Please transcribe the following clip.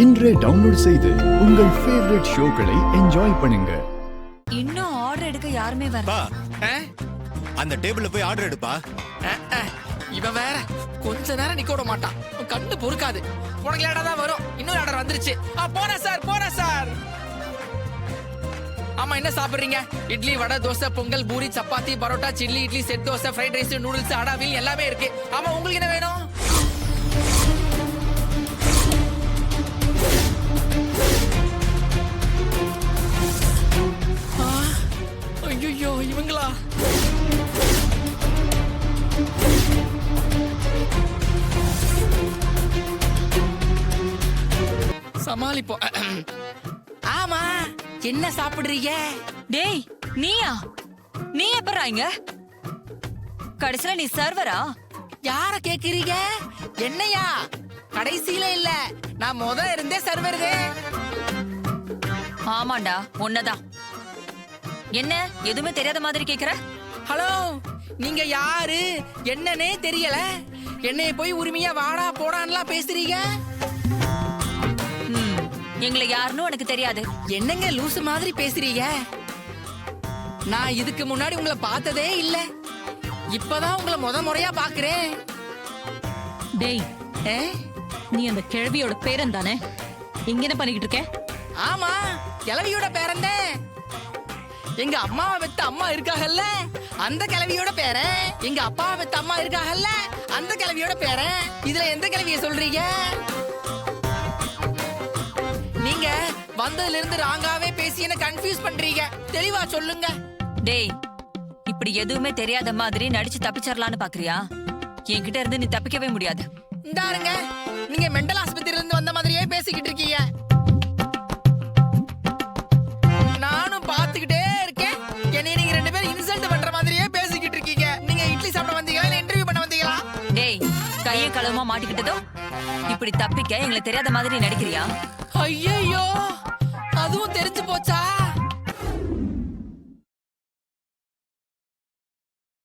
இன்றே டவுன்லோட் செய்து உங்கள் ஃபேவரட் ஷோக்களை என்ஜாய் பண்ணுங்க. இன்னும் ஆர்டர் எடுக்க யாருமே வரல. அந்த டேபிள்ல போய் ஆர்டர் எடுப்பா. இவன் வேற கொஞ்ச நேரம் நிக்க விட மாட்டான். கண்ணு பொறுக்காது. உனக்கு லேட்டா தான் வரும். இன்னொரு ஆர்டர் வந்துருச்சு. போன சார். ஆமா, என்ன சாப்பிடுறீங்க? Idli, vada, dosa, pongal, puri, chapati, parotta, chilli idli, set dosa, fried rice, noodles, அடாவில் எல்லாமே இருக்கு. ஆமா, உங்களுக்கு என்ன வேணும்? ஐயோ, இவங்களா? சமாளிப்போம். ஆமா, என்ன சாப்பிடுறீங்க? டேய், நீயா? நீ எப்பறா இங்க? கடைசில நீ சர்வரா? யார கேக்குறீங்க? என்னையா? கடைசியில இல்ல, நான் இருந்தே சர்வர்தே. ஆமாண்டா, உன்னதான். என்ன எதுவுமே தெரியாத மாதிரி கேக்குற? ஹலோ, நீங்க யாரு என்னன்னே தெரியல. என்னைய போய் உரிமையா வாடா போடான்லாம் பேசுறீங்க. எங்களை யாருன்னு உனக்கு தெரியாது. என்னங்க லூசு மாதிரி பேசுறீங்க? நான் இதுக்கு முன்னாடி உங்களை பார்த்ததே இல்ல. இப்பதான் உங்களை முறையா பாக்குறேன். டேய், நீ அந்த கிழவியோட பேரன் தானே? இங்க என்ன பண்ணிக்கிட்டு இருக்க? ஆமா, கிழவியோட பேரன் தான். எங்க அம்மாவை பெத்த அம்மா இருக்காகல்ல, அந்த கிழவியோட பேரன். எங்க அப்பாவை பெத்த அம்மா இருக்காகல்ல, அந்த கிழவியோட பேரன். இதுல எந்த கிழவிய சொல்றீங்க? நீங்க வந்ததுல இருந்து ராங்காவே பேசி என்ன கன்ஃபியூஸ் பண்றீங்க. தெளிவா சொல்லுங்க. டேய், இப்படி எதுவுமே தெரியாத மாதிரி நடிச்சு தப்பிச்சிடலான்னு பாக்குறியா? என்கிட்ட இருந்து நீ தப்பிக்கவே முடியாது. இந்தாருங்க, நீங்க மெண்டல் ஆஸ்பத்திரியில இருந்து வந்த மாதிரியே பேசிக்கிட்டு இருக்கீங்க. நானும் பாத்துக்கிட்டே இருக்கேன். என்னைய நீங்க ரெண்டு பேரும் இன்சல்ட் பண்ற மாதிரியே பேசிக்கிட்டு இருக்கீங்க. நீங்க இட்லி சாப்பிட வந்தீங்களா இல்ல இன்டர்வியூ பண்ண வந்தீங்களா? டேய், கையை களவுமா மாட்டிக்கிட்டதோ இப்படி தப்பிக்க எங்களுக்கு தெரியாத மாதிரி நடிக்கிறியா? ஐயோ,